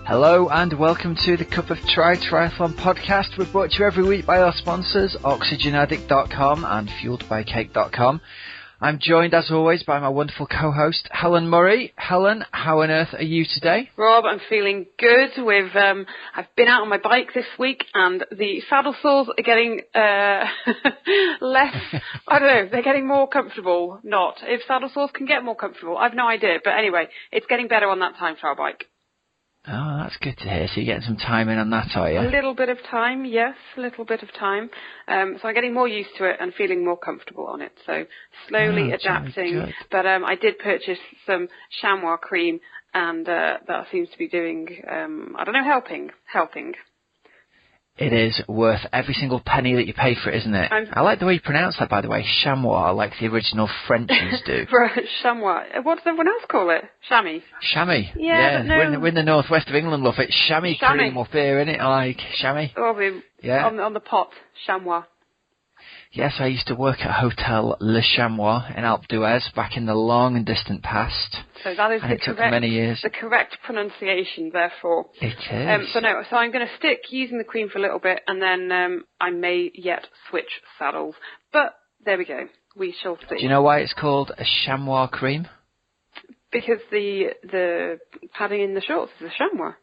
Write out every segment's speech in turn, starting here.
Hello and welcome to the Cup of Triathlon podcast. We're brought to you every week by our sponsors, oxygenaddict.com and fueledbycake.com. I'm joined as always by my wonderful co-host Helen Murray. Helen, how on earth are you today? Rob, I'm feeling good. I've been out on my bike this week and the saddle sores are getting less, I don't know, they're getting more comfortable. Not. If saddle sores can get more comfortable, I've no idea. But anyway, it's getting better on that time trial bike. Oh, that's good to hear. So you're getting some time in on that, are you? A little bit of time, yes, a little bit of time. So I'm getting more used to it and feeling more comfortable on it. So slowly adapting. But I did purchase some chamois cream and that seems to be doing, helping. It is worth every single penny that you pay for it, isn't it? I like the way you pronounce that, by the way. Chamois, like the original Frenchies do. Chamois. What does everyone else call it? Chamois. Chamois. Yeah. No. We're in the northwest of England, love it. Chamois cream up here, innit? Like chamois. Oh, yeah. On the pot. Chamois. Yes, I used to work at Hotel Le Chamois in Alpe d'Huez back in the long and distant past. So that is it took many years. The correct pronunciation, therefore. It is. So I'm going to stick using the cream for a little bit, and then I may yet switch saddles. But there we go. We shall see. Do you know why it's called a chamois cream? Because the padding in the shorts is a chamois.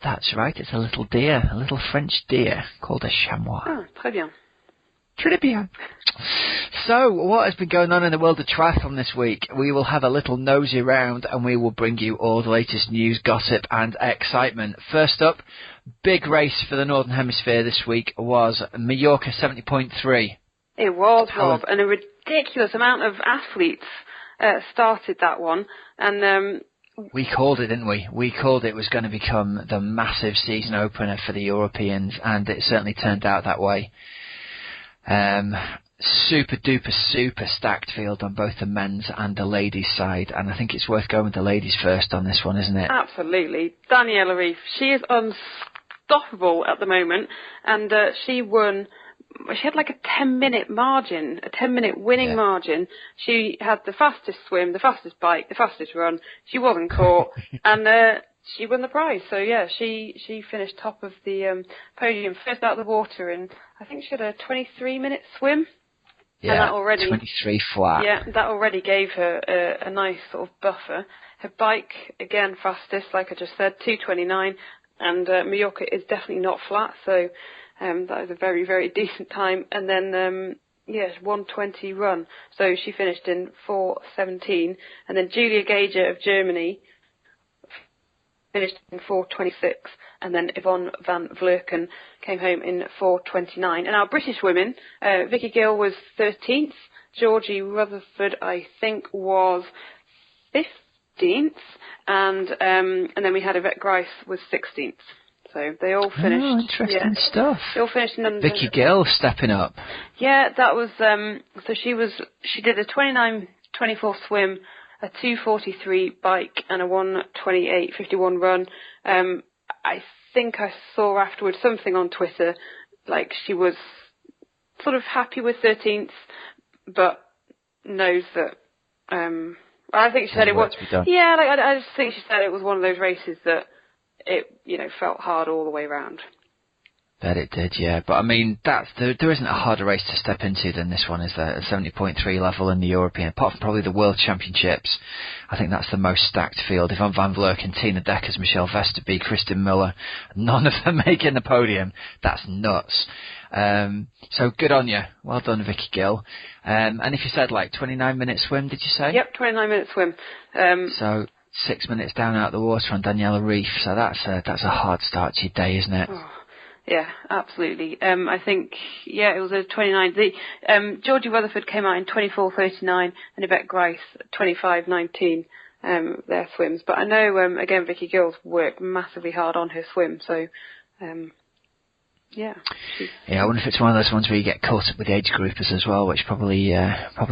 That's right. It's a little deer, a little French deer called a chamois. Ah, très bien. Trivia. So, what has been going on in the world of triathlon this week? We will have a little nosy round and we will bring you all the latest news, gossip and excitement. First up, big race for the Northern Hemisphere this week was Mallorca 70.3. It was, Rob, and a ridiculous amount of athletes started that one. And we called it, didn't we? We called it was going to become the massive season opener for the Europeans, and it certainly turned out that way. Super stacked field on both the men's and the ladies' side, and I think it's worth going with the ladies first on this one, isn't it? Absolutely. Daniela Ryf, she is unstoppable at the moment, and she won. She had like a 10-minute margin, a 10-minute winning margin. She had the fastest swim, the fastest bike, the fastest run. She wasn't caught, and she won the prize. So yeah, she finished top of the podium, first out of the water, and I think she had a 23-minute swim. Yeah, and that already, 23 flat. Yeah, that already gave her a nice sort of buffer. Her bike, again, fastest, like I just said, 2:29, and Mallorca is definitely not flat, so that is a very, very decent time. And then, 1:20 run, so she finished in 4:17, and then Julia Gager of Germany finished in 4:26, and then Yvonne van Vleuten came home in 4:29. And our British women, Vicky Gill was 13th, Georgie Rutherford I think was 15th, and then we had Yvette Grice was 16th. So they all finished. Oh, interesting stuff. They all finished in under. Vicky Gill stepping up. Yeah, that was so she did a 29:24 swim, a 2:43 bike, and a 1:28:51 run. I think I saw afterwards something on Twitter, like she was sort of happy with 13th, but knows that. I think she said it was. Yeah, like I just think she said it was one of those races that it felt hard all the way around. Bet it did, yeah. But I mean, there isn't a harder race to step into than this one, is there? At 70.3 level in the European, apart from probably the World Championships. I think that's the most stacked field. Yvonne van Vleuten, Tina Deckers, Michelle Vesterby, Kristen Miller, none of them making the podium. That's nuts. So good on you. Well done, Vicky Gill. And if you said like 29-minute swim, did you say? Yep, 29-minute swim. So 6 minutes down out of the water on Daniela Ryf. So that's a hard start to your day, isn't it? Oh. Yeah, absolutely. I think, it was a 29. Georgie Rutherford came out in 24:39 and Yvette Grice 25:19, their swims. But I know, again, Vicky Gill's worked massively hard on her swim, so, Yeah, I wonder if it's one of those ones where you get caught up with the age groupers as well, which probably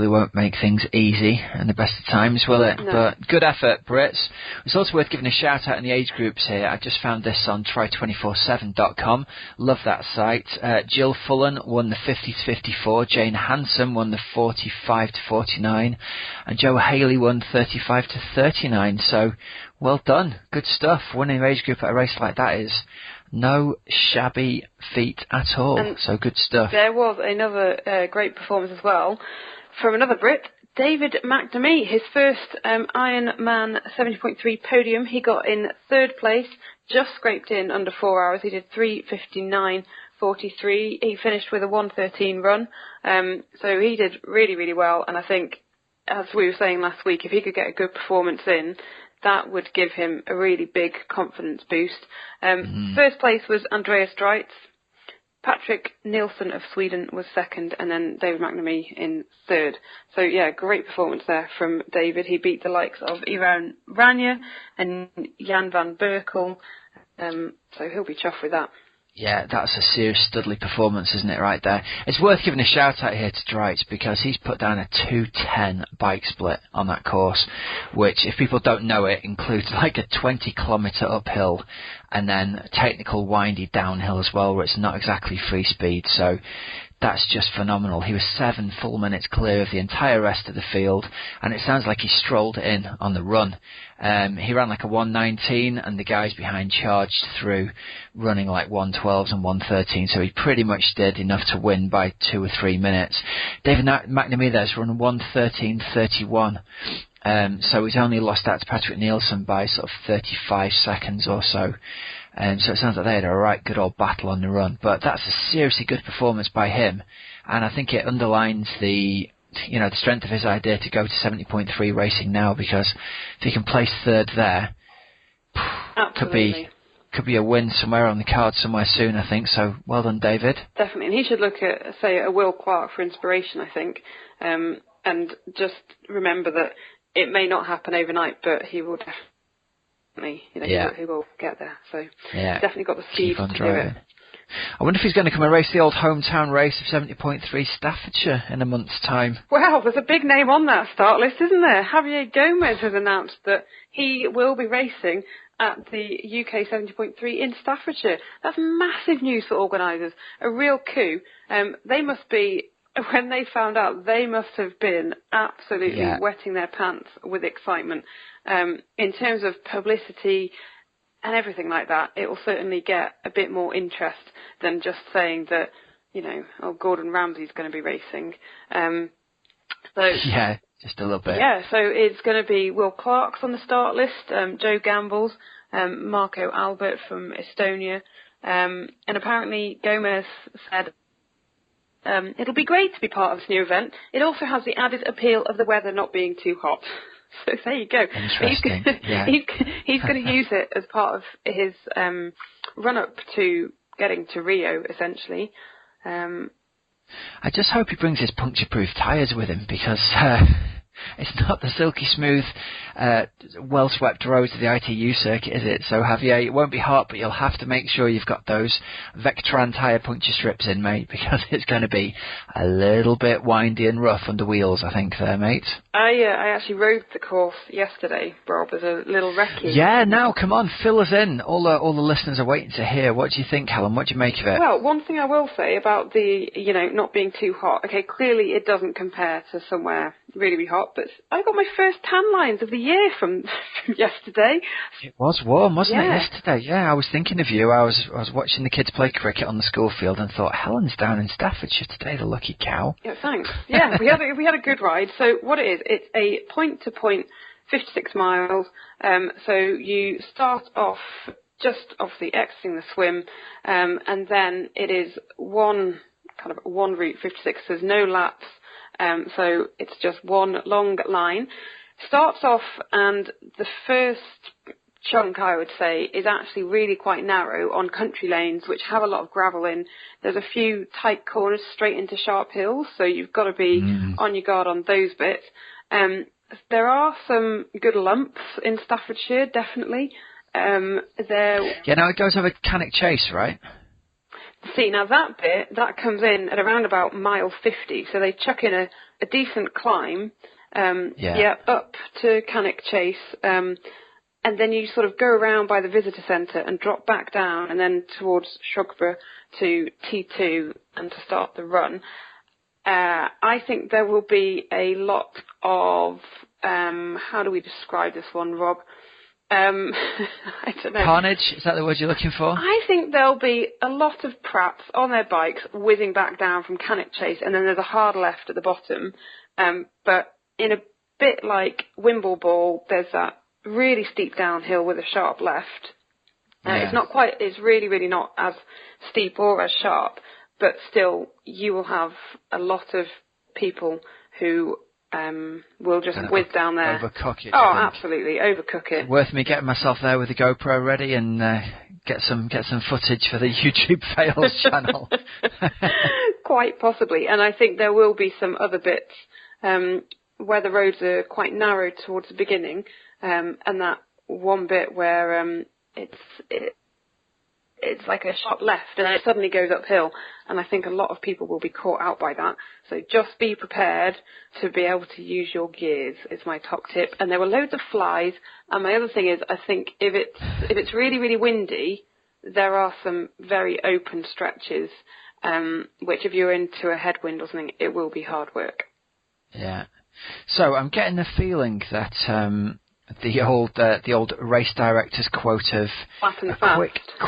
won't make things easy and the best of times, will it? No. But good effort, Brits. It's also worth giving a shout out in the age groups here. I just found this on try247.com. Love that site. Jill Fullen won the 50-54. Jane Hanson won the 45-49. And Jo Haley won 35-39. So Well done. Good stuff. Winning your age group at a race like that is no shabby feat at all. And so good stuff. There was another great performance as well from another Brit, David McNamee, his first Ironman 70.3 podium. He got in third place, just scraped in under 4 hours. He did 3:59.43. He finished with a 1:13 run. So he did really, really well. And I think, as we were saying last week, if he could get a good performance in, that would give him a really big confidence boost. First place was Andreas Dreitz. Patrick Nilsson of Sweden was second, and then David McNamee in third. So, yeah, great performance there from David. He beat the likes of Ivan Rania and Jan van Berkel, so he'll be chuffed with that. Yeah, that's a serious Studley performance, isn't it, right there? It's worth giving a shout out here to Dreitz because he's put down a 2:10 bike split on that course, which, if people don't know it, includes like a 20-kilometre uphill and then a technical windy downhill as well, where it's not exactly free speed. So that's just phenomenal. He was 7 full minutes clear of the entire rest of the field, and it sounds like he strolled in on the run. He ran like a 1:19, and the guys behind charged through running like 1:12s and 1:13, so he pretty much did enough to win by 2 or 3 minutes. David McNamee there's run 1:13.31. So he's only lost out to Patrick Nielsen by sort of 35 seconds or so. So it sounds like they had a right good old battle on the run. But that's a seriously good performance by him. And I think it underlines the strength of his idea to go to 70.3 racing now, because if he can place third there, could be a win somewhere on the card somewhere soon, I think. So well done, David. Definitely. And he should look at, say, a Will Clark for inspiration, I think. And just remember that it may not happen overnight, but he will definitely, he will get there. So definitely got the seed to do it. I wonder if he's going to come and race the old hometown race of 70.3 Staffordshire in a month's time. Well, there's a big name on that start list, isn't there? Javier Gomez has announced that he will be racing at the UK 70.3 in Staffordshire. That's massive news for organisers. A real coup. They must be, when they found out, they must have been absolutely wetting their pants with excitement. In terms of publicity and everything like that, it will certainly get a bit more interest than just saying that, Gordon Ramsay's going to be racing. Yeah, just a little bit. Yeah, so it's going to be Will Clark's on the start list, Joe Gamble's, Marco Albert from Estonia, and apparently Gomez said, it'll be great to be part of this new event. It also has the added appeal of the weather not being too hot. So there you go. Interesting. He's going to use it as part of his run-up to getting to Rio, essentially. I just hope he brings his puncture-proof tyres with him, because it's not the silky smooth, well-swept roads of the ITU circuit, is it? So, Javier, it won't be hot, but you'll have to make sure you've got those Vectran tyre puncture strips in, mate, because it's going to be a little bit windy and rough under wheels, I think, there, mate. I actually rode the course yesterday, Rob, as a little recce. Yeah, now, come on, fill us in. All the listeners are waiting to hear. What do you think, Helen? What do you make of it? Well, one thing I will say about the, not being too hot. Okay, clearly it doesn't compare to somewhere really, really hot, but I got my first tan lines of the year from yesterday. It was warm, wasn't it, yesterday? Yeah, I was thinking of you. I was watching the kids play cricket on the school field and thought, Helen's down in Staffordshire today, the lucky cow. Yeah, thanks. Yeah, we had a good ride. So what it is, it's a point-to-point 56 miles. So you start off just obviously exiting the swim, and then it is one route 56. There's no laps. So it's just one long line. Starts off, and the first chunk, I would say, is actually really quite narrow on country lanes, which have a lot of gravel in. There's a few tight corners straight into sharp hills, so you've got to be on your guard on those bits. There are some good lumps in Staffordshire, definitely. Now it goes over Cannock Chase, right? See, now that bit, that comes in at around about mile 50, so they chuck in a decent climb, up to Cannock Chase, and then you sort of go around by the visitor centre and drop back down, and then towards Shugborough to T2 and to start the run. I think there will be a lot of, how do we describe this one, Rob? I don't know. Carnage, is that the word you're looking for? I think there'll be a lot of praps on their bikes whizzing back down from Cannock Chase, and then there's a hard left at the bottom. But in a bit like Wimbleball, there's that really steep downhill with a sharp left. It's really, really not as steep or as sharp, but still you will have a lot of people who will just whiz down there. Overcook it. Oh, absolutely, overcook it. Worth me getting myself there with the GoPro ready and get some footage for the YouTube fails channel. Quite possibly, and I think there will be some other bits where the roads are quite narrow towards the beginning, and that one bit where it's like a sharp left and then it suddenly goes uphill, and I think a lot of people will be caught out by that. So just be prepared to be able to use your gears is my top tip. And there were loads of flies, and my other thing is I think if it's really, really windy, there are some very open stretches which if you're into a headwind or something, it will be hard work. Yeah. So I'm getting the feeling that the old race director's quote of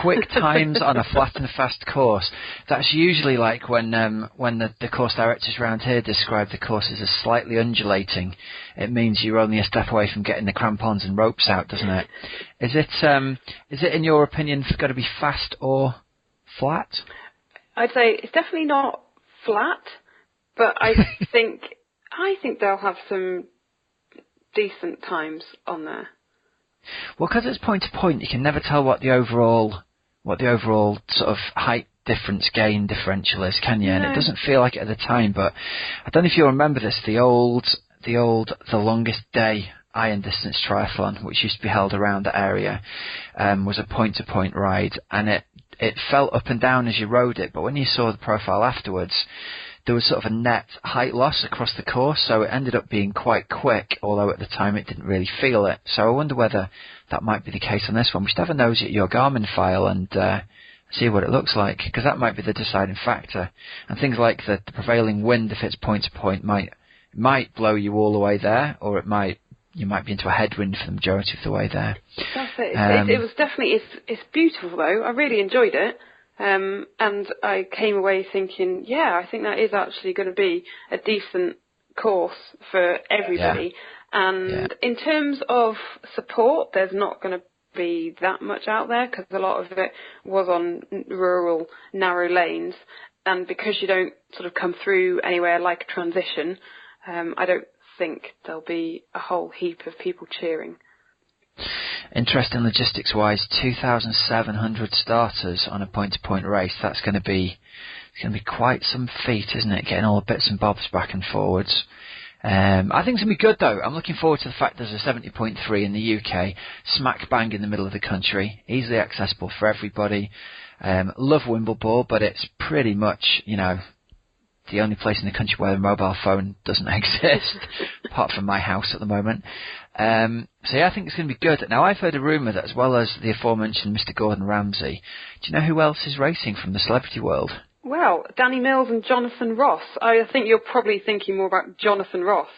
quick times on a flat and fast course. That's usually like when the course directors around here describe the courses as slightly undulating. It means you're only a step away from getting the crampons and ropes out, doesn't it? Is it in your opinion got to be fast or flat? I'd say it's definitely not flat, but I think they'll have some decent times on there. Well, because it's point to point, you can never tell what the overall sort of height gain differential is, can you? No. And it doesn't feel like it at the time, but I don't know if you'll remember this. The longest day iron distance triathlon, which used to be held around the area, was a point to point ride, and it felt up and down as you rode it. But when you saw the profile afterwards, there was sort of a net height loss across the course, so it ended up being quite quick, although at the time it didn't really feel it. So I wonder whether that might be the case on this one. We should have a nosy at your Garmin file and see what it looks like, because that might be the deciding factor. And things like the prevailing wind, if it's point to point, might blow you all the way there, or you might be into a headwind for the majority of the way there. That's it. It was definitely, it's beautiful though. I really enjoyed it. And I came away thinking, yeah, I think that is actually going to be a decent course for everybody. Yeah. And in terms of support, there's not going to be that much out there because a lot of it was on rural, narrow lanes. And because you don't sort of come through anywhere like a transition, I don't think there'll be a whole heap of people cheering. Interesting logistics-wise, 2,700 starters on a point-to-point race. It's going to be quite some feat, isn't it? Getting all the bits and bobs back and forwards. I think it's going to be good, though. I'm looking forward to the fact there's a 70.3 in the UK, smack bang in the middle of the country, easily accessible for everybody. Love Wimbleball, but it's pretty much, the only place in the country where the mobile phone doesn't exist, apart from my house at the moment. So yeah, I think it's going to be good. Now, I've heard a rumour that as well as the aforementioned Mr. Gordon Ramsay, do you know who else is racing from the celebrity world? Well, Danny Mills and Jonathan Ross. I think you're probably thinking more about Jonathan Ross.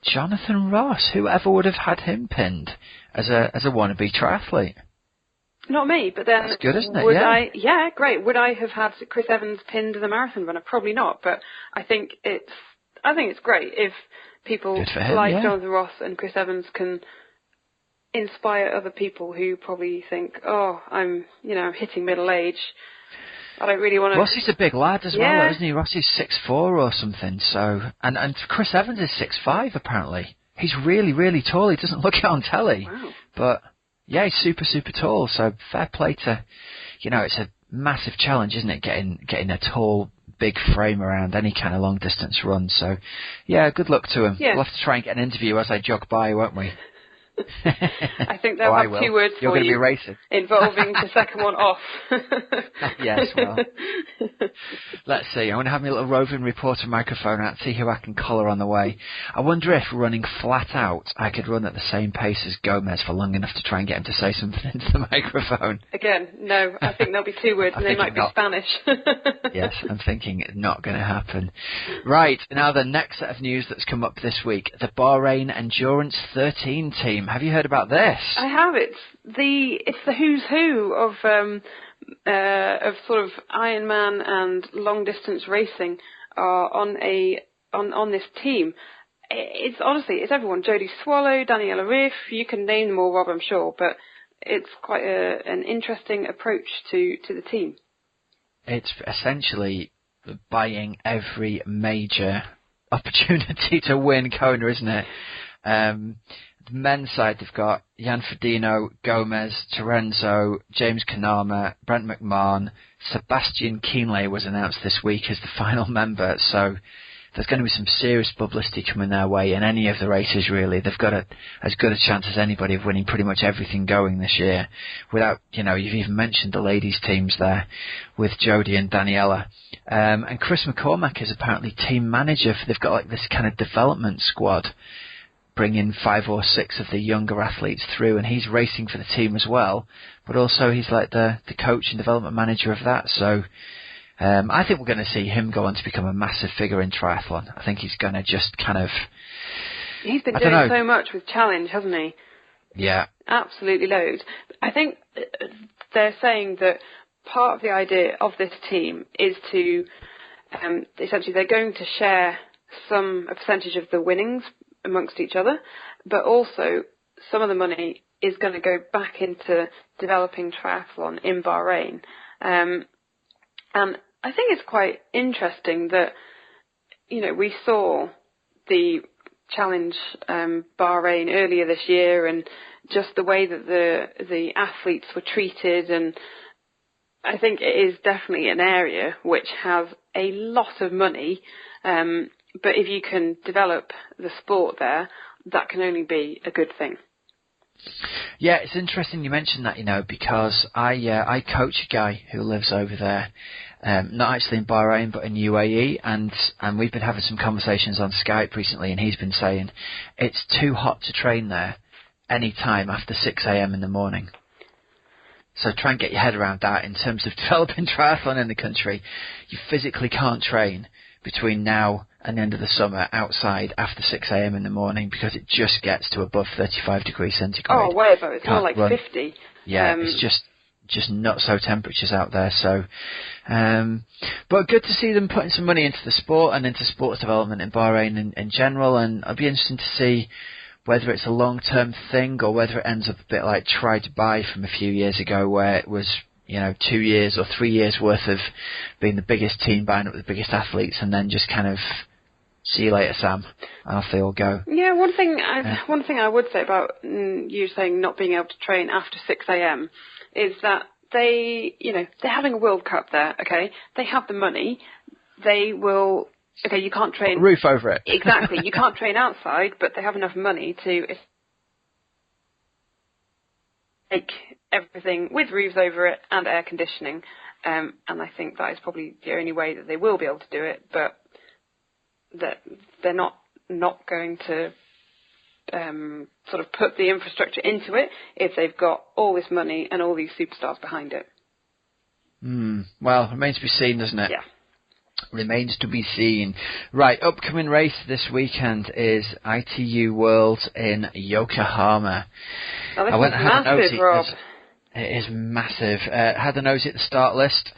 Jonathan Ross? Whoever would have had him pinned as a wannabe triathlete? Not me, but then... That's good, isn't it? Yeah, great. Would I have had Chris Evans pinned as a marathon runner? Probably not, but I think it's great if people like Jonathan Ross and Chris Evans can inspire other people who probably think, oh, I'm hitting middle age. I don't really want to... Rossi's a big lad as well, isn't he? Rossi's 6'4" or something, so... And Chris Evans is 6'5", apparently. He's really, really tall. He doesn't look it on telly. Wow. But... yeah, he's super, super tall, so fair play to, it's a massive challenge, isn't it, getting a tall, big frame around any kind of long-distance run. So, yeah, good luck to him. Yeah. We'll have to try and get an interview as I jog by, won't we? I think they'll have 2 words You're for going you to be racing. involving the second one off. Yes, well, let's see. I'm going to have my little roving reporter microphone out, see who I can collar on the way. I wonder if running flat out, I could run at the same pace as Gomez for long enough to try and get him to say something into the microphone. Again, no, I think there'll be 2 words and they might be Spanish. Yes, I'm thinking it's not going to happen. Right, now the next set of news that's come up this week, the Bahrain Endurance 13 team Have you heard about this? I have. It's the who's who of sort of Ironman and long distance racing are on this team. It's honestly, it's everyone. Jodie Swallow, Daniela Riff, you can name them all, Rob, I'm sure, but it's quite an interesting approach to the team. It's essentially buying every major opportunity to win Kona, isn't it? The men's side, they've got Jan Frodeno, Gomez, Terenzo, James Kanama, Brent McMahon, Sebastian Kienle was announced this week as the final member, so there's going to be some serious publicity coming their way in any of the races, really. They've got as good a chance as anybody of winning pretty much everything going this year. Without, you've even mentioned the ladies' teams there with Jodie and Daniela. And Chris McCormack is apparently team manager. They've got like this kind of development squad, bringing 5 or 6 of the younger athletes through, and he's racing for the team as well. But also he's like the coach and development manager of that, so... I think we're going to see him go on to become a massive figure in triathlon. I think he's going to just kind of... He's been doing so much with Challenge, hasn't he? Yeah. Absolutely loads. I think they're saying that part of the idea of this team is to... essentially, they're going to share a percentage of the winnings amongst each other, but also some of the money is going to go back into developing triathlon in Bahrain. And I think it's quite interesting that, we saw the Challenge Bahrain earlier this year, and just the way that the athletes were treated, and I think it is definitely an area which has a lot of money, but if you can develop the sport there, that can only be a good thing. Yeah, it's interesting you mentioned that, because I coach a guy who lives over there, not actually in Bahrain, but in UAE, and we've been having some conversations on Skype recently, and he's been saying it's too hot to train there any time after 6 a.m. in the morning. So try and get your head around that in terms of developing triathlon in the country. You physically can't train between now and the end of the summer outside after 6 a.m. in the morning because it just gets to above 35 degrees centigrade. Oh, way above. It's more like 50. Yeah, it's just not so temperatures out there. So, but good to see them putting some money into the sport and into sports development in Bahrain in general. And it'll be interesting to see whether it's a long-term thing or whether it ends up a bit like Try to Buy from a few years ago, where it was 2 years or 3 years worth of being the biggest team, buying up the biggest athletes, and then just kind of see you later, Sam, and off they all go. Yeah, one thing I would say about you saying not being able to train after 6 a.m. is that they're having a World Cup there, okay? They have the money. They will, okay, you can't train... Roof over it. Exactly. You can't train outside, but they have enough money to make everything with roofs over it and air conditioning. And I think that is probably the only way that they will be able to do it, but that they're not going to sort of put the infrastructure into it if they've got all this money and all these superstars behind it. Well, remains to be seen, doesn't it? Yeah. Remains to be seen. Right, upcoming race this weekend is ITU Worlds in Yokohama. Oh, this is massive, Rob. It is massive. Had a nosy at the start list.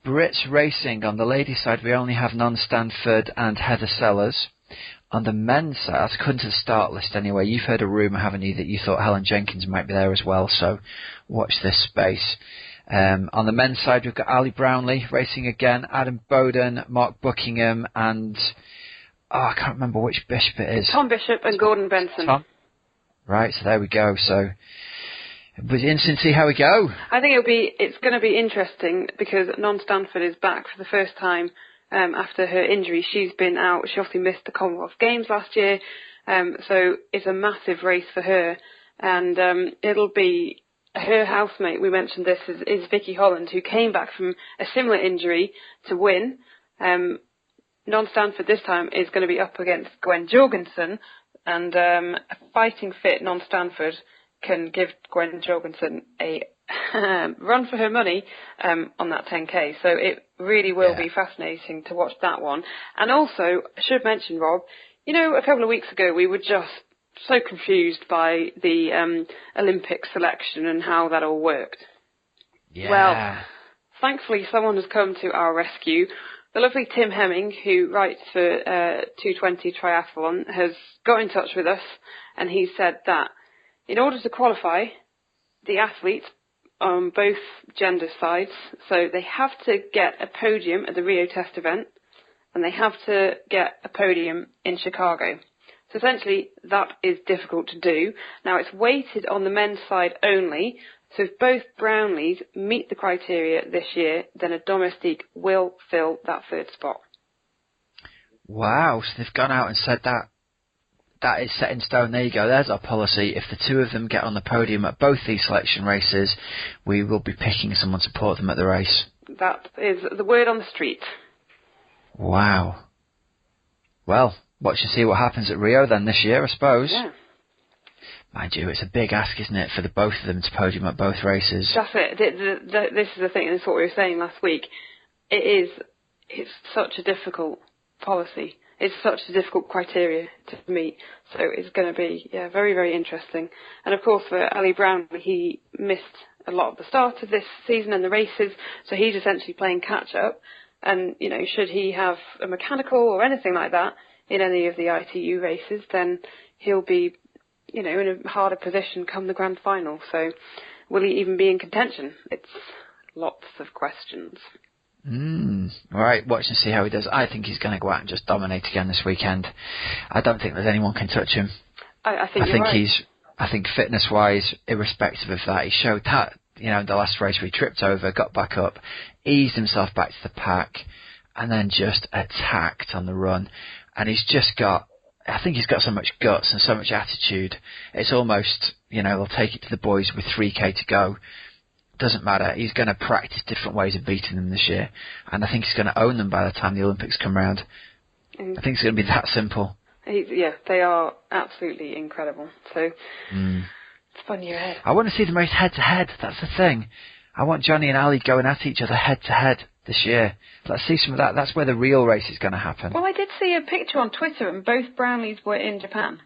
Brits racing. On the ladies' side, we only have Non Stanford and Heather Sellers. On the men's side, that's according to the start list anyway. You've heard a rumour, haven't you, that you thought Helen Jenkins might be there as well, so watch this space. On the men's side, we've got Ali Brownlee racing again, Adam Bowden, Mark Buckingham, and I can't remember which Bishop it is. Tom Bishop and Gordon Benson. Tom? Right, so there we go. So it'll be interesting to see how we go. I think it's going to be interesting because Non Stanford is back for the first time after her injury. She's been out. She obviously missed the Commonwealth Games last year, so it's a massive race for her, and it'll be her housemate. We mentioned this is Vicky Holland, who came back from a similar injury to win. Non Stanford this time is going to be up against Gwen Jorgensen, and a fighting fit Non Stanford can give Gwen Jorgensen a run for her money on that 10K. So it really will be fascinating to watch that one. And also, I should mention, Rob, a couple of weeks ago we were just so confused by the Olympic selection and how that all worked. Yeah. Well, thankfully someone has come to our rescue. The lovely Tim Hemming, who writes for 220 Triathlon, has got in touch with us, and he said that in order to qualify, the athletes on both gender sides, so they have to get a podium at the Rio Test event, and they have to get a podium in Chicago. So essentially, that is difficult to do. Now, it's weighted on the men's side only, so if both Brownlees meet the criteria this year, then a domestique will fill that third spot. Wow, so they've gone out and said that. That is set in stone. There you go. There's our policy. If the two of them get on the podium at both these selection races, we will be picking someone to support them at the race. That is the word on the street. Wow. Well, watch and see what happens at Rio then this year, I suppose. Yeah. Mind you, it's a big ask, isn't it, for the both of them to podium at both races? That's it. This is the thing, and it's what we were saying last week. It's such a difficult policy. It's such a difficult criteria to meet. So it's going to be, very, very interesting. And of course, for Ali Brown, he missed a lot of the start of this season and the races, so he's essentially playing catch up. And, should he have a mechanical or anything like that in any of the ITU races, then he'll be, in a harder position come the grand final. So will he even be in contention? It's lots of questions. Right, watch and see how he does. I think he's going to go out and just dominate again this weekend. I don't think there's anyone can touch him. I think you're right. I think fitness-wise, irrespective of that, he showed that, the last race where he tripped over, got back up, eased himself back to the pack, and then just attacked on the run. And he's just got, I think he's got so much guts and so much attitude. It's almost, they'll take it to the boys with 3K to go. Doesn't matter. He's going to practice different ways of beating them this year, and I think he's going to own them by the time the Olympics come round. I think it's going to be that simple. They are absolutely incredible. So it's fun year ahead. I want to see them race head to head. That's the thing. I want Johnny and Ali going at each other head to head this year. Let's see some of that. That's where the real race is going to happen. Well, I did see a picture on Twitter, and both Brownlees were in Japan.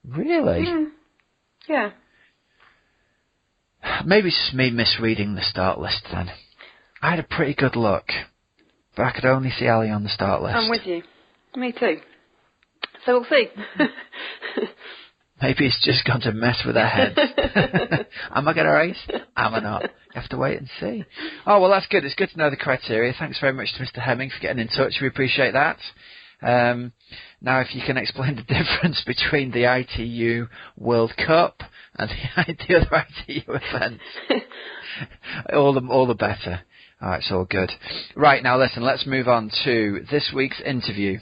Really? Yeah. Maybe it's just me misreading the start list then. I had a pretty good look, but I could only see Ali on the start list. I'm with you. Me too. So we'll see. Maybe it's just gone to mess with their heads. Am I going to race? Am I not? You have to wait and see. Oh, well, that's good. It's good to know the criteria. Thanks very much to Mr. Hemming for getting in touch. We appreciate that. Now, if you can explain the difference between the ITU World Cup and the other ITU events, all the better. All right, it's all good. Right, now listen, let's move on to this week's interview.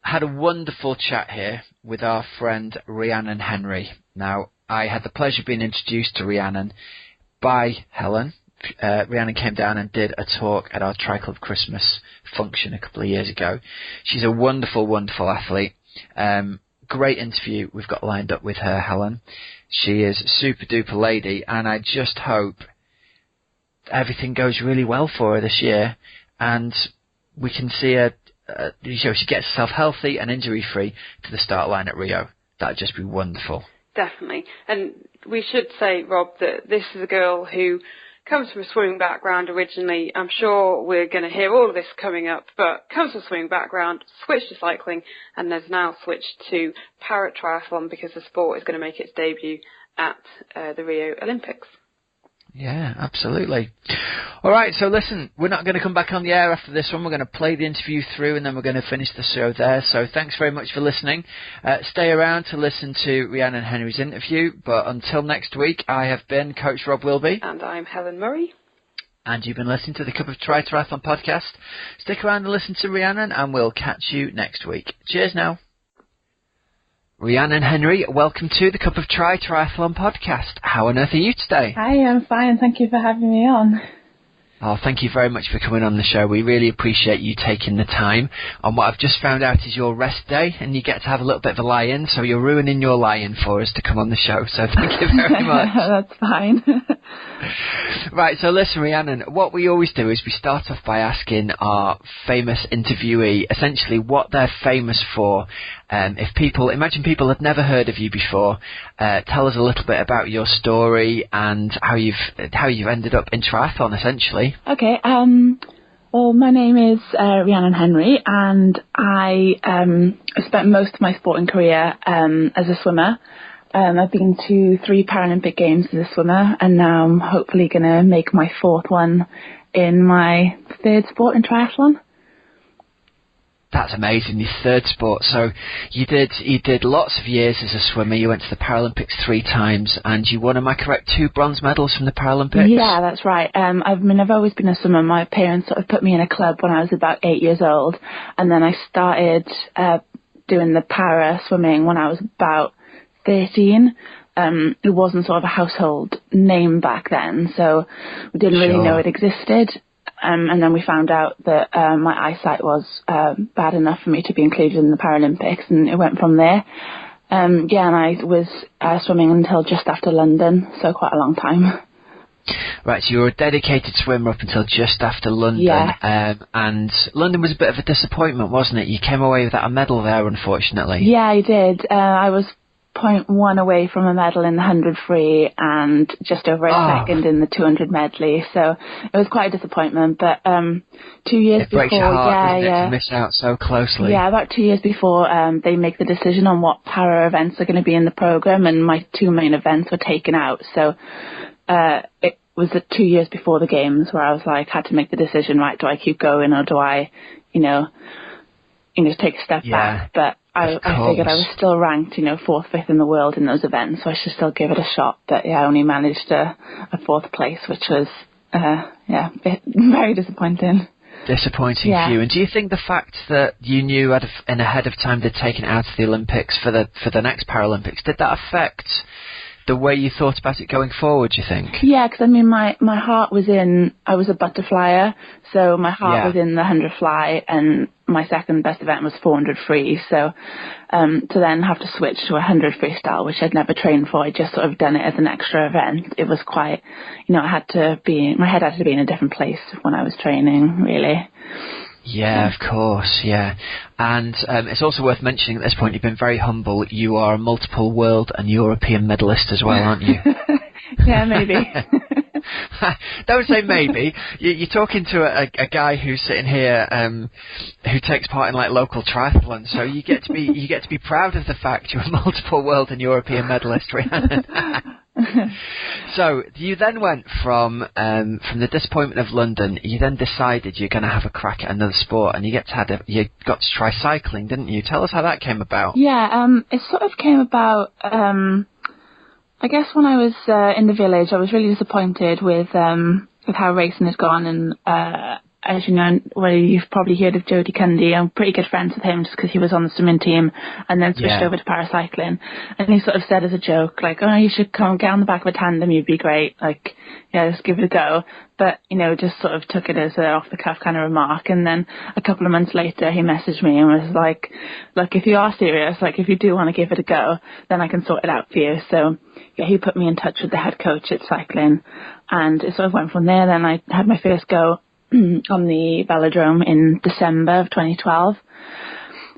Had a wonderful chat here with our friend Rhiannon Henry. Now, I had the pleasure of being introduced to Rhiannon by Helen. Rhiannon came down and did a talk at our Tri Club Christmas function a couple of years ago. She's a wonderful, wonderful athlete. Great interview we've got lined up with her, Helen. She is a super duper lady, and I just hope everything goes really well for her this year, and we can see her. She gets herself healthy and injury free to the start line at Rio. That'd just be wonderful. Definitely, and we should say, Rob, that this is a girl who comes from a swimming background originally. I'm sure we're going to hear all of this coming up, but comes from a swimming background, switched to cycling, and has now switched to para-triathlon because the sport is going to make its debut at the Rio Olympics. Yeah, absolutely. All right, so listen, we're not going to come back on the air after this one. We're going to play the interview through, and then we're going to finish the show there. So thanks very much for listening. Stay around to listen to Rhiannon Henry's interview. But until next week, I have been Coach Rob Wilby. And I'm Helen Murray. And you've been listening to the Cup of Triathlon podcast. Stick around and listen to Rhiannon, and we'll catch you next week. Cheers now. Rhiannon Henry, welcome to the Cup of Triathlon podcast. How on earth are you today? Hi, I'm fine. Thank you for having me on. Oh, thank you very much for coming on the show. We really appreciate you taking the time. And what I've just found out is your rest day, and you get to have a little bit of a lie-in, so you're ruining your lie-in for us to come on the show. So thank you very much. That's fine. Right, so listen, Rhiannon, what we always do is we start off by asking our famous interviewee essentially what they're famous for. Imagine people had never heard of you before. Tell us a little bit about your story and how you've ended up in triathlon, essentially. Okay. Well, my name is Rhiannon Henry, and I spent most of my sporting career as a swimmer. I've been to 3 Paralympic Games as a swimmer, and now I'm hopefully going to make my 4th one in my 3rd sport in triathlon. That's amazing, your 3rd sport. So you did lots of years as a swimmer. You went to the Paralympics 3 times, and you won, am I correct, 2 bronze medals from the Paralympics? Yeah, that's right. I've always been a swimmer. My parents sort of put me in a club when I was about 8 years old, and then I started doing the para swimming when I was about 13. It wasn't sort of a household name back then, so we didn't really know it existed. And then we found out that my eyesight was bad enough for me to be included in the Paralympics, and it went from there. And I was swimming until just after London, so quite a long time. Right, so you were a dedicated swimmer up until just after London. Yeah. And London was a bit of a disappointment, wasn't it? You came away without a medal there, unfortunately. Yeah, I did. I was 0.1 away from a medal in the 100 free and just over a second in the 200 medley, so it was quite a disappointment. But 2 years before, it breaks your heart, doesn't it, to miss out so closely. Yeah, about 2 years before they make the decision on what para events are going to be in the program, and my 2 main events were taken out. So it was 2 years before the games where I was like, had to make the decision, right? Do I keep going, or do I, take a step back? But I figured I was still ranked, 4th, 5th in the world in those events, so I should still give it a shot. But I only managed a 4th place, which was, very disappointing. Disappointing for you. And do you think the fact that you knew in ahead of time they'd taken it out of the Olympics for the next Paralympics, did that affect the way you thought about it going forward, do you think? Yeah, because my heart was I was a butterflyer, so my heart was in the 100 fly, and my second best event was 400 free, so to then have to switch to 100 freestyle, which I'd never trained for, I just sort of done it as an extra event. It was quite, my head had to be in a different place when I was training, really. Yeah, of course, yeah. And it's also worth mentioning at this point, you've been very humble. You are a multiple world and European medalist as well, aren't you? Yeah, maybe. Don't say maybe. You're talking to a guy who's sitting here who takes part in like local triathlon, so you get to be proud of the fact you're a multiple world and European medalist, Rhiannon. So you then went from the disappointment of London. You then decided you're going to have a crack at another sport, and you got to try cycling, didn't you? Tell us how that came about. Yeah, it sort of came about. I guess when I was in the village, I was really disappointed with how racing had gone, and as you know, you've probably heard of Jody Cundy. I'm pretty good friends with him just because he was on the swimming team and then switched over to paracycling. And he sort of said as a joke, like, oh, you should come get on the back of a tandem, you'd be great. Like, just give it a go. But, just sort of took it as an off-the-cuff kind of remark. And then a couple of months later, he messaged me and was like, look, if you are serious, like, if you do want to give it a go, then I can sort it out for you. So, he put me in touch with the head coach at cycling. And it sort of went from there. Then I had my first go on the velodrome in December of 2012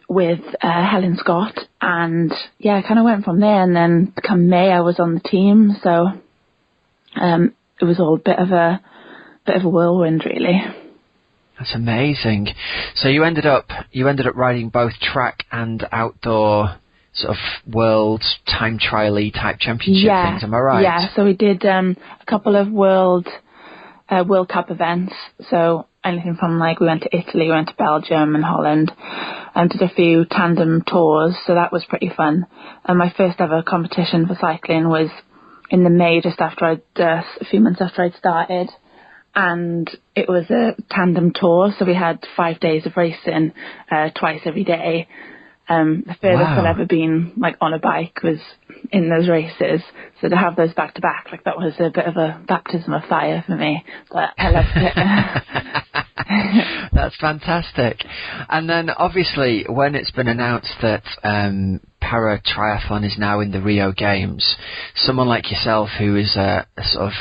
with Helen Scott, and I kind of went from there. And then come May, I was on the team, so it was all a bit of a whirlwind, really. That's amazing. So you ended up riding both track and outdoor sort of world time trial-y type championship things. Am I right? Yeah. So we did a couple of World Cup events, so anything from we went to Italy, we went to Belgium and Holland, and did a few tandem tours, so that was pretty fun. And my first ever competition for cycling was in the May, just after a few months after I'd started, and it was a tandem tour, so we had 5 days of racing twice every day. The furthest I'd ever been on a bike was in those races, so to have those back to back, that was a bit of a baptism of fire for me, but I loved it. That's fantastic. And then obviously when it's been announced that para triathlon is now in the Rio Games, someone like yourself who is a sort of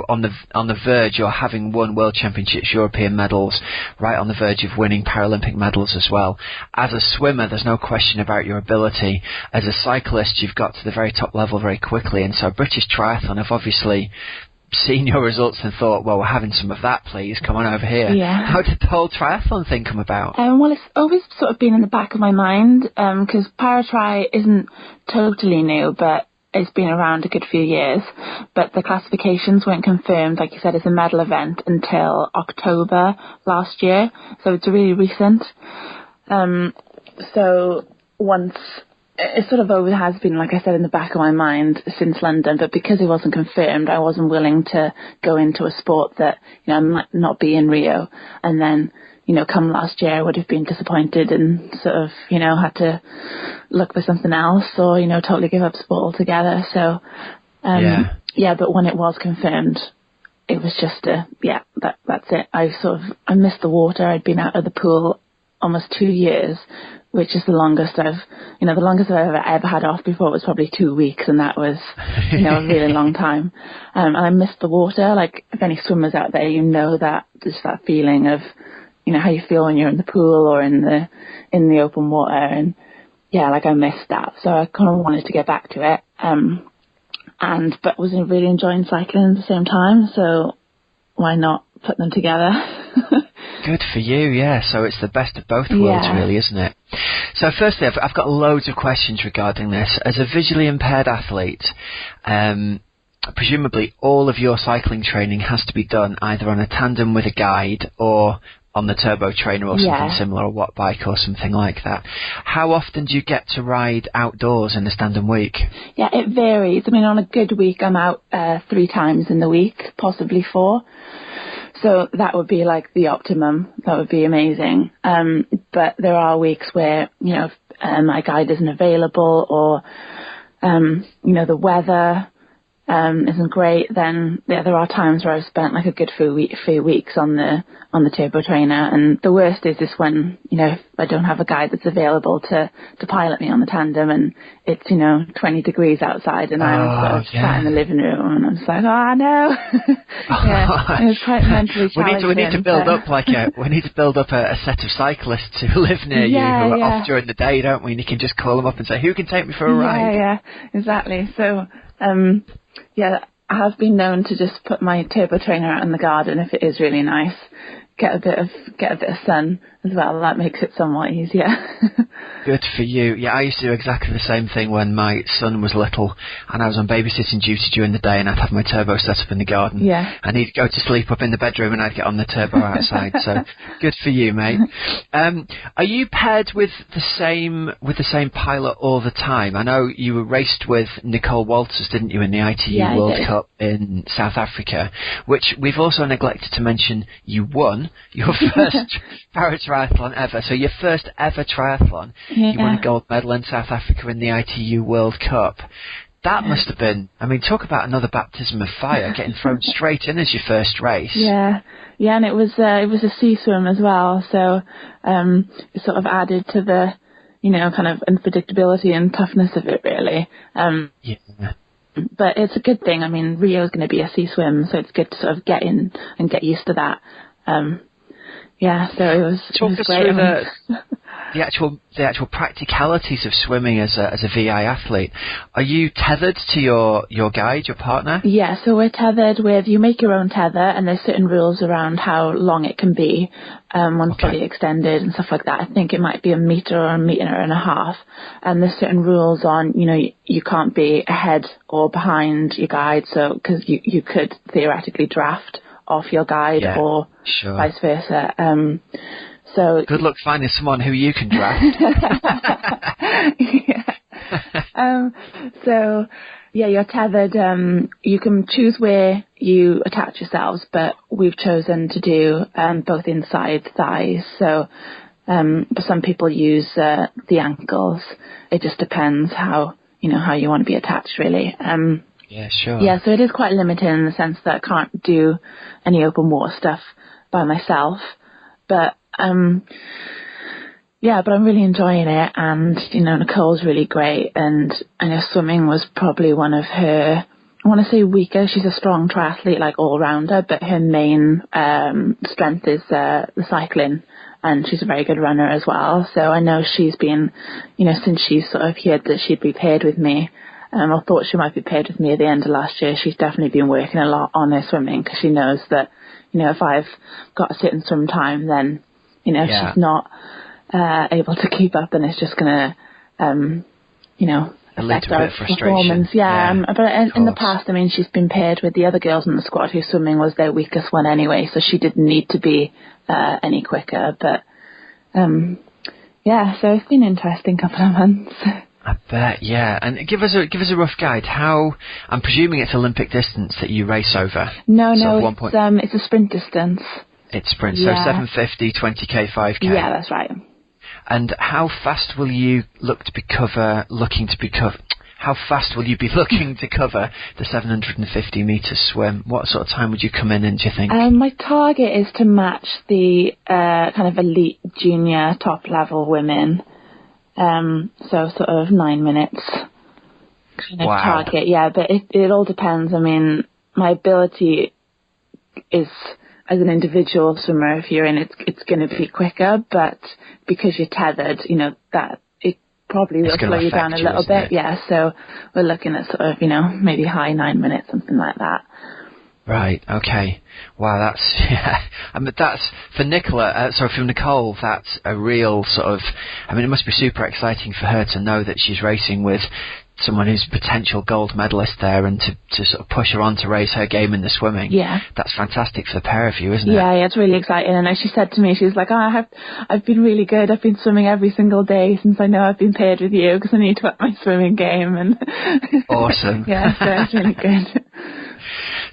on the verge, or having won World Championships, European medals, right on the verge of winning Paralympic medals as well. As a swimmer, there's no question about your ability. As a cyclist, you've got to the very top level very quickly, and so British Triathlon have obviously seen your results and thought, well, we're having some of that, please. Come on over here. Yeah. How did the whole triathlon thing come about? Well, it's always sort of been in the back of my mind, because Paratri isn't totally new, but it's been around a good few years. But the classifications weren't confirmed, like you said, as a medal event until October last year. So it's really recent. So once... It sort of always has been, like I said, in the back of my mind since London, but because it wasn't confirmed, I wasn't willing to go into a sport that, might not be in Rio. And then, come last year, I would have been disappointed and sort of, had to look for something else or, totally give up sport altogether. So, but when it was confirmed, it was just that's it. I missed the water. I'd been out of the pool almost 2 years, which is the longest I've ever had off. Before it was probably 2 weeks, and that was, a really long time. And I missed the water. Like, if any swimmers out there, that just that feeling of, how you feel when you're in the pool or in the open water. And I missed that. So I kind of wanted to get back to it. But wasn't really enjoying cycling at the same time. So why not put them together? Good for you, yeah. So it's the best of both worlds, really, isn't it? So firstly, I've got loads of questions regarding this. As a visually impaired athlete, presumably all of your cycling training has to be done either on a tandem with a guide or on the turbo trainer or something similar, or watt bike or something like that. How often do you get to ride outdoors in a stand-and week? Yeah, it varies. I mean, on a good week, I'm out 3 times in the week, possibly 4. So that would be like the optimum. That would be amazing. But there are weeks where, my guide isn't available or, the weather isn't great. Then there are times where I've spent like a good few weeks on the turbo trainer. And the worst is when, if I don't have a guide that's available to pilot me on the tandem, and it's, 20 degrees outside, and I'm sort of sat in the living room, and I'm just like, oh no. It was quite mentally challenging. We need to build up a set of cyclists who live near you who are off during the day, don't we? And you can just call them up and say, who can take me for a ride? Yeah, exactly. So, I have been known to just put my turbo trainer out in the garden if it is really nice. Get a bit of sun as well. That makes it somewhat easier. Good for you. Yeah, I used to do exactly the same thing when my son was little, and I was on babysitting duty during the day, and I'd have my turbo set up in the garden. Yeah. And he'd go to sleep up in the bedroom, and I'd get on the turbo outside. So good for you, mate. Are you paired with the same pilot all the time? I know you raced with Nicole Walters, didn't you, in the ITU World Cup in South Africa, which we've also neglected to mention you won your first para-triathlon ever. So your first ever triathlon, you won a gold medal in South Africa in the ITU World Cup. That must have been, talk about another baptism of fire, getting thrown straight in as your first race. Yeah, and it was a sea swim as well, so it sort of added to the, kind of unpredictability and toughness of it, really. But it's a good thing. Rio is going to be a sea swim, so it's good to sort of get in and get used to that. So it was great. Through the actual practicalities of swimming as a VI athlete. Are you tethered to your guide, your partner? Yeah, so we're tethered with, you make your own tether, and there's certain rules around how long it can be once fully extended and stuff like that. I think it might be 1 meter or 1.5 meters. And there's certain rules on, you can't be ahead or behind your guide, so because you could theoretically draft off your guide or vice versa. So good luck finding someone who you can draft. You're tethered. You can choose where you attach yourselves, but we've chosen to do both inside thighs. So but some people use the ankles. It just depends how you want to be attached, really. Yeah, sure. Yeah, so it is quite limited in the sense that I can't do any open water stuff by myself. But but I'm really enjoying it, and Nicole's really great, and I know swimming was probably one of her I want to say weaker. She's a strong triathlete, like all-rounder, but her main strength is the cycling, and she's a very good runner as well. So I know she's been, since she's sort of heard that she'd be paired with me, I thought she might be paired with me at the end of last year. She's definitely been working a lot on her swimming, because she knows that, if I've got a certain swim time, then, if she's not able to keep up, then it's just going to, affect our performance. But in the past, she's been paired with the other girls in the squad whose swimming was their weakest one anyway, so she didn't need to be any quicker. But so it's been an interesting couple of months. I bet, yeah. And give us a rough guide. How, I'm presuming it's Olympic distance that you race over. No, it's a sprint distance. It's sprint, so 750, 20k, 5k. Yeah, that's right. And how fast will you looking to cover the 750 metre swim? What sort of time would you come in, do you think? My target is to match the kind of elite junior top level women. So sort of 9 minutes kind of target. Yeah, but it all depends. My ability is, as an individual swimmer, if you're in it's going to be quicker, but because you're tethered, that it probably will slow you down a little bit. Yeah, so we're looking at sort of, maybe high 9 minutes, something like that. Right, okay. Wow, that's for Nicola, for Nicole, that's a real sort of, it must be super exciting for her to know that she's racing with someone who's a potential gold medalist there, and to sort of push her on to raise her game in the swimming. Yeah. That's fantastic for the pair of you, isn't it? Yeah, it's really exciting. And as she said to me, she was like, I've been really good. I've been swimming every single day since I know I've been paired with you, because I need to up my swimming game. And awesome. Yeah, so it's really good.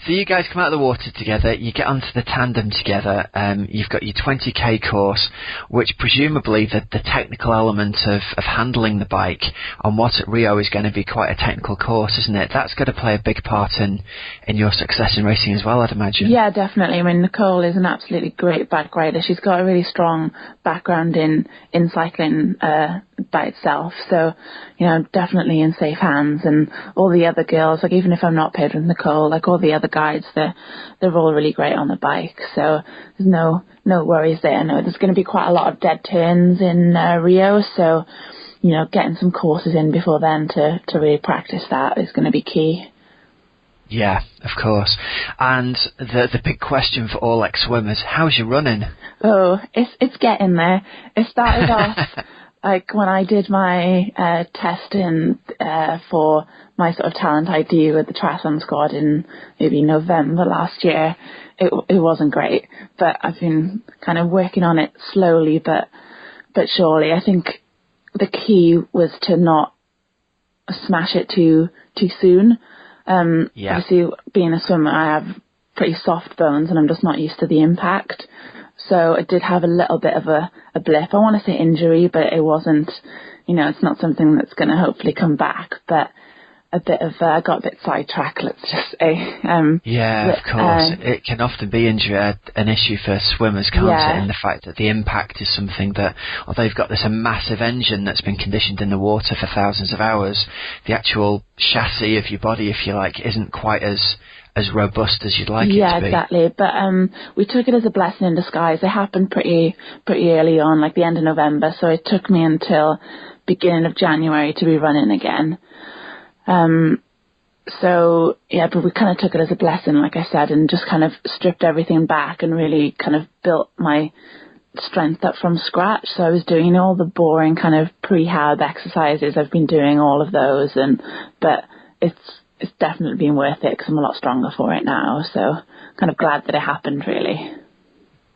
So you guys come out of the water together, you get onto the tandem together, you've got your 20k course, which presumably the technical element of handling the bike on what at Rio is going to be quite a technical course, isn't it? That's got to play a big part in your success in racing as well, I'd imagine. Yeah, definitely. Nicole is an absolutely great bike rider. She's got a really strong background in cycling by itself, so definitely in safe hands. And all the other girls, like even if I'm not paired with Nicole, like all the other guides, they're all really great on the bike, so there's no worries there. No, there's going to be quite a lot of dead turns in Rio, so getting some courses in before then to really practice that is going to be key. Yeah, of course. And the big question for all ex-swimmers, how's your running? Oh, it's getting there. It started off like when I did my testing for my sort of talent ID with the triathlon squad in maybe November last year. It wasn't great, but I've been kind of working on it slowly but surely. I think the key was to not smash it too soon. Obviously, being a swimmer, I have pretty soft bones and I'm just not used to the impact. So it did have a little bit of a blip. I want to say injury, but it wasn't, it's not something that's going to hopefully come back. But a bit of, I got a bit sidetracked, let's just say. Of course. It can often be an issue for swimmers, can't it? And the fact that the impact is something that, although you've got this massive engine that's been conditioned in the water for thousands of hours, the actual chassis of your body, if you like, isn't quite as robust as you'd like it to be. Yeah, exactly. But we took it as a blessing in disguise. It happened pretty early on, like the end of November, so it took me until beginning of January to be running again. But we kind of took it as a blessing, like I said, and just kind of stripped everything back and really kind of built my strength up from scratch. So I was doing all the boring kind of prehab exercises. I've been doing all of those, but it's definitely been worth it because I'm a lot stronger for it now. So kind of glad that it happened, really.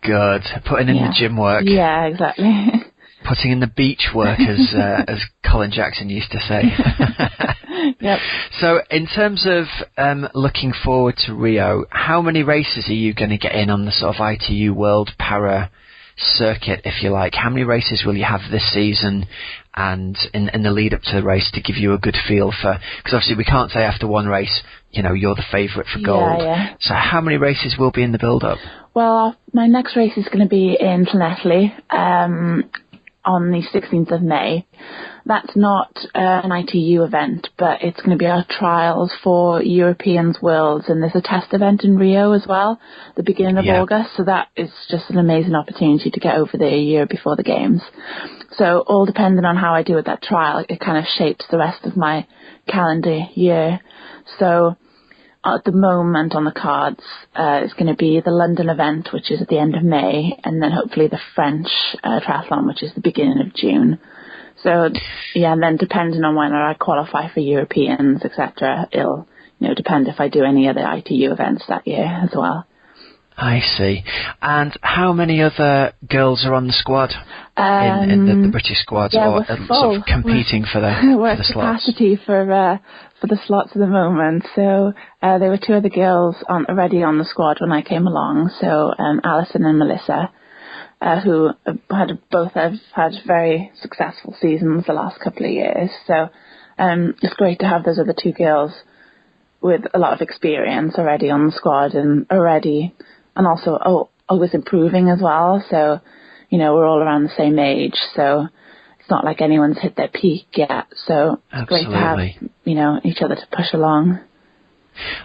Good. Putting in the gym work. Yeah, exactly. Putting in the beach work, as Colin Jackson used to say. Yep. So in terms of looking forward to Rio, how many races are you going to get in on the sort of ITU World Para circuit, if you like? How many races will you have this season and in the lead up to the race to give you a good feel for, because obviously we can't say after one race, you're the favourite for gold. Yeah. So how many races will be in the build up? Well, my next race is going to be in Llanelli. on the 16th of May. That's not an ITU event, but it's going to be our trials for Europeans, Worlds, and there's a test event in Rio as well, the beginning of August. So that is just an amazing opportunity to get over there a year before the games. So all depending on how I do with that trial, it kind of shapes the rest of my calendar year. So at the moment on the cards, it's going to be the London event, which is at the end of May, and then hopefully the French triathlon, which is the beginning of June. So, yeah, and then depending on when I qualify for Europeans, etc., it'll, depend if I do any other ITU events that year as well. I see. And how many other girls are on the squad in the British squad, or sort of competing for the slots? Capacity for the slots at the moment. So there were 2 other girls already on the squad when I came along. So Alison and Melissa, who both have had very successful seasons the last couple of years. So it's great to have those other 2 girls with a lot of experience already on the squad and also always improving as well. So, we're all around the same age, so it's not like anyone's hit their peak yet. So it's great to have, each other to push along.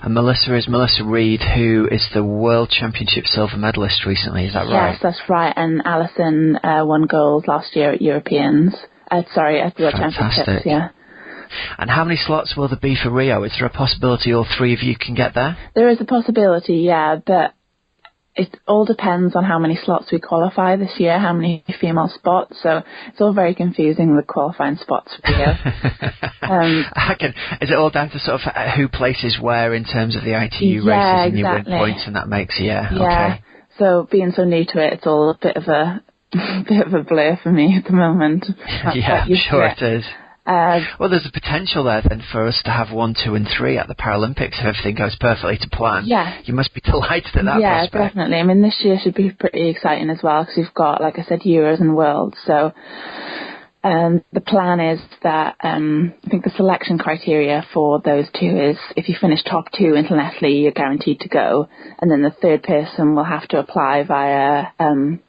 And Melissa is Melissa Reid, who is the World Championship silver medalist recently, is that right? Yes, that's right. And Alison won gold last year at Europeans. At the World Championships, yeah. And how many slots will there be for Rio? Is there a possibility all 3 of you can get there? There is a possibility, yeah, but it all depends on how many slots we qualify this year, how many female spots. So it's all very confusing, the qualifying spots for Rio. Is it all down to sort of who places where in terms of the ITU races and you win points, and that makes okay. So being so new to it, it's all a bit of a blur for me at the moment. Yeah, I'm sure it is. Well, there's a potential there then for us to have 1, 2 and 3 at the Paralympics if everything goes perfectly to plan. Yeah. You must be delighted at that prospect. Yeah, definitely. I mean, this year should be pretty exciting as well because we've got, like I said, Euros and Worlds. So the plan is that I think the selection criteria for those 2 is if you finish top 2 internationally, you're guaranteed to go. And then the third person will have to apply via an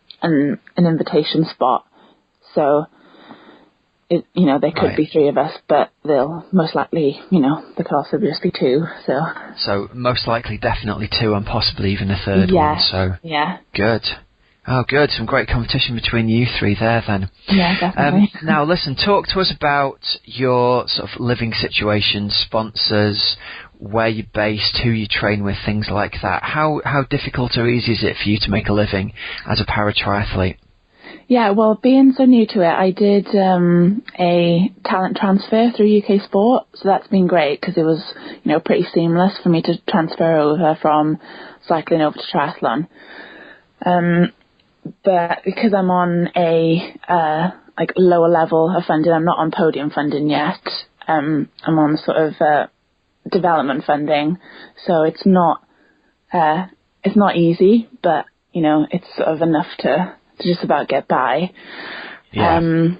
invitation spot. So there could be 3 of us, but they'll most likely, there could also just be 2. So most likely, definitely 2, and possibly even a third one. So good. Oh, good. Some great competition between you 3 there, then. Yeah, definitely. Now, listen, talk to us about your sort of living situation, sponsors, where you're based, who you train with, things like that. How difficult or easy is it for you to make a living as a para-triathlete? Yeah, well, being so new to it, I did a talent transfer through UK Sport, so that's been great because it was, pretty seamless for me to transfer over from cycling over to triathlon. But because I'm on a lower level of funding, I'm not on podium funding yet. I'm on sort of development funding, so it's not easy, but it's sort of enough to just about get by. Then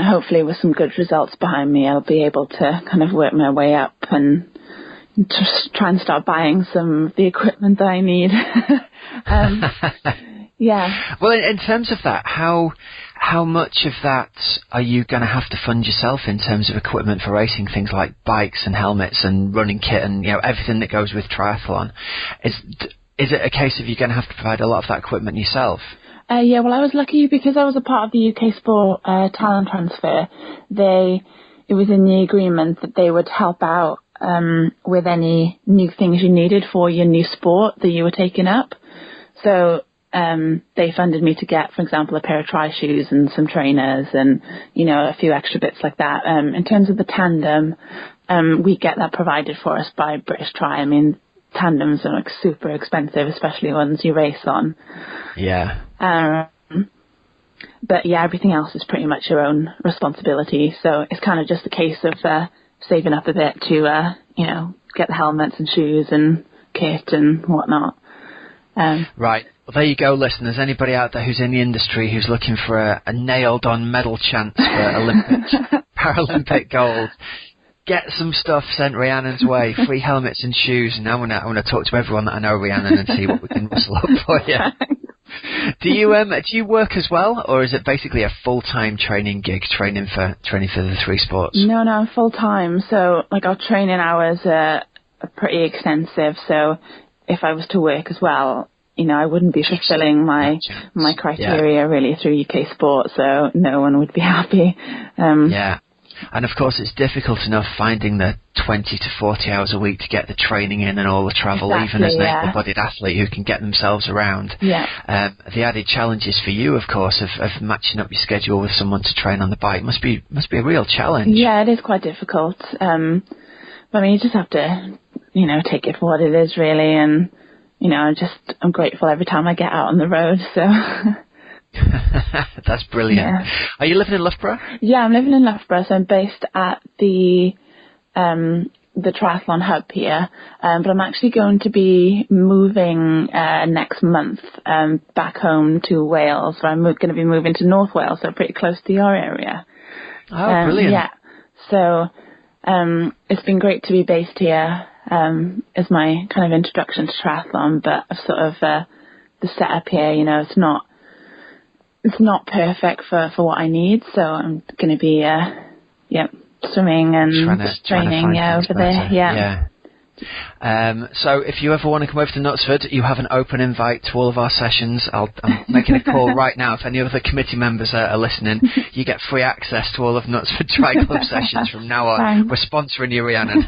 hopefully with some good results behind me, I'll be able to kind of work my way up and just try and start buying some of the equipment that I need. Well, in terms of that, how much of that are you going to have to fund yourself in terms of equipment for racing, things like bikes and helmets and running kit and everything that goes with triathlon? Is it a case of you're going to have to provide a lot of that equipment yourself? Well, I was lucky because I was a part of the UK Sport talent transfer. It was in the agreement that they would help out with any new things you needed for your new sport that you were taking up. So they funded me to get, for example, a pair of tri shoes and some trainers and, a few extra bits like that. In terms of the tandem, we get that provided for us by British Tri. I mean, tandems are super expensive, especially ones you race on. Yeah. But everything else is pretty much your own responsibility. So it's kind of just a case of saving up a bit to, get the helmets and shoes and kit and whatnot. Right. Well, there you go, listeners. Anybody out there who's in the industry who's looking for a nailed-on medal chance for Paralympic gold, get some stuff sent Rhiannon's way, free helmets and shoes, and I'm gonna talk to everyone that I know, Rhiannon, and see what we can rustle up for you. Do you work as well, or is it basically a full-time training gig, training for the three sports? No, I'm full-time. So, like, our training hours are pretty extensive. So, if I was to work as well, you know, I wouldn't be fulfilling my criteria really through UK sport. So, no one would be happy. Yeah. And of course, it's difficult enough finding the 20 to 40 hours a week to get the training in and all the travel, even as an able-bodied athlete who can get themselves around. Yeah. The added challenges for you, of course, of matching up your schedule with someone to train on the bike must be a real challenge. Yeah, it is quite difficult. But I mean, you just have to, you know, take it for what it is, really. And, you know, I'm grateful every time I get out on the road. So. That's brilliant. Yeah. Are you living in Loughborough? Yeah, I'm living in Loughborough, so I'm based at the triathlon hub here, but I'm actually going to be moving next month back home to Wales. So I'm going to be moving to North Wales, so pretty close to your area. Oh, brilliant. Yeah, so it's been great to be based here as my kind of introduction to triathlon, but sort of the setup here, you know, it's not perfect for what I need, so I'm going to be swimming and training over there. Yeah. So if you ever want to come over to Knutsford, you have an open invite to all of our sessions. I'm making a call right now. If any of the committee members are listening, you get free access to all of Knutsford Tri Club sessions from now on. Thanks. We're sponsoring you, Rhiannon.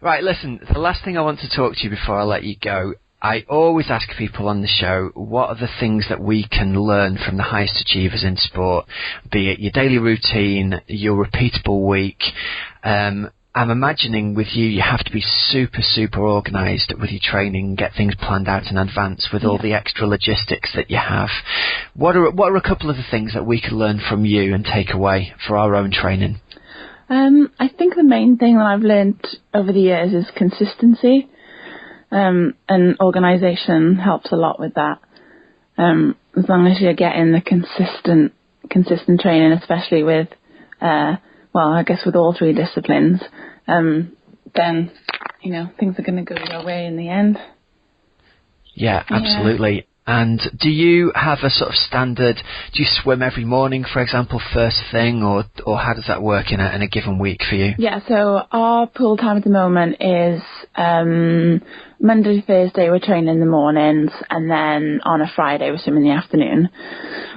Right, listen, the last thing I want to talk to you before I let you go, I always ask people on the show, what are the things that we can learn from the highest achievers in sport, be it your daily routine, your repeatable week. I'm imagining with you have to be super, super organised with your training, get things planned out in advance with all the extra logistics that you have. What are a couple of the things that we could learn from you and take away for our own training? I think the main thing that I've learned over the years is consistency. And organisation helps a lot with that. As long as you're getting the consistent training, especially with, I guess with all three disciplines, then, you know, things are going to go your way in the end. Yeah, absolutely. Yeah. And do you have a sort of standard, do you swim every morning, for example, first thing, or how does that work in a given week for you? Yeah, so our pool time at the moment is Monday to Thursday we're training in the mornings, and then on a Friday we swim in the afternoon.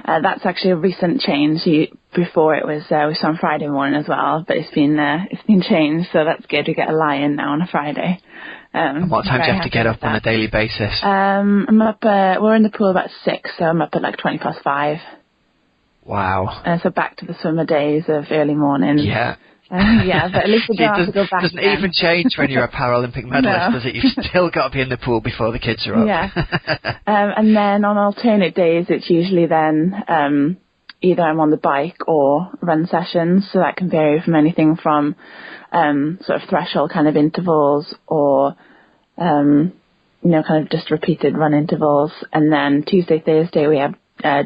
That's actually a recent change. Before it was we swam Friday morning as well, but it's been changed, so that's good. We get a lie-in now on a Friday. And what time do you have to get up on a daily basis? I'm up, we're in the pool about 6, so I'm up at like 5:20. Wow. So back to the swimmer days of early mornings. Yeah. Yeah, but at least we don't have to go back. It doesn't even change when you're a Paralympic medalist, does it? You've still got to be in the pool before the kids are up. Yeah. And then on alternate days, it's usually then either I'm on the bike or run sessions, so that can vary from anything from sort of threshold kind of intervals or kind of just repeated run intervals. And then Tuesday, Thursday we have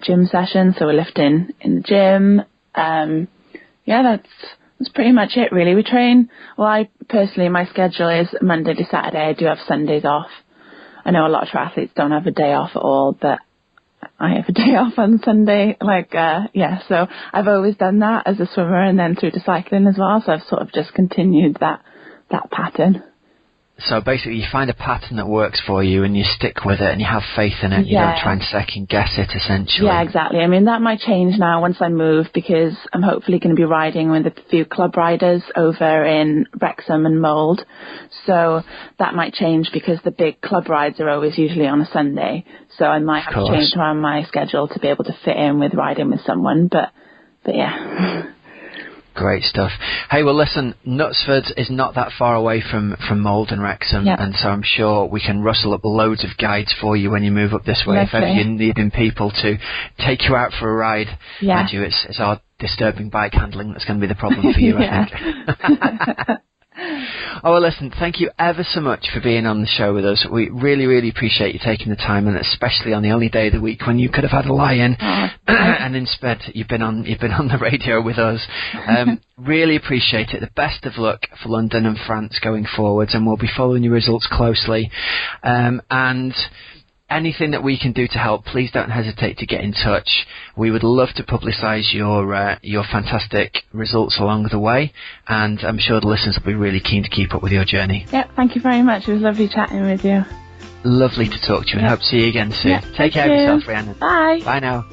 gym sessions, so we're lifting in the gym. That's pretty much it really. We train, I personally, my schedule is Monday to Saturday. I do have Sundays off. I know a lot of triathletes don't have a day off at all, but I have a day off on Sunday. So I've always done that as a swimmer and then through to cycling as well. So I've sort of just continued that pattern. So basically you find a pattern that works for you and you stick with it and you have faith in it. You don't try and second guess it, essentially. Yeah, exactly. I mean, that might change now once I move, because I'm hopefully going to be riding with a few club riders over in Wrexham and Mould. So that might change because the big club rides are always usually on a Sunday. So I might have to change around my schedule to be able to fit in with riding with someone. But yeah. Great stuff. Hey, well, listen, Knutsford is not that far away from Mould and Wrexham, and so I'm sure we can rustle up loads of guides for you when you move up this way. Lovely. If ever you're needing people to take you out for a ride, mind you, it's our disturbing bike handling that's going to be the problem for you, I think. Oh, well, listen, thank you ever so much for being on the show with us. We really, really appreciate you taking the time, and especially on the only day of the week when you could have had a lie-in, and instead you've been on the radio with us. Really appreciate it. The best of luck for London and France going forwards, and we'll be following your results closely. And anything that we can do to help, please don't hesitate to get in touch. We would love to publicise your fantastic results along the way, and I'm sure the listeners will be really keen to keep up with your journey. Yeah, thank you very much. It was lovely chatting with you. Lovely to talk to you, and hope to see you again soon. Yeah, Take care of yourself, Rhiannon. Bye. Bye now.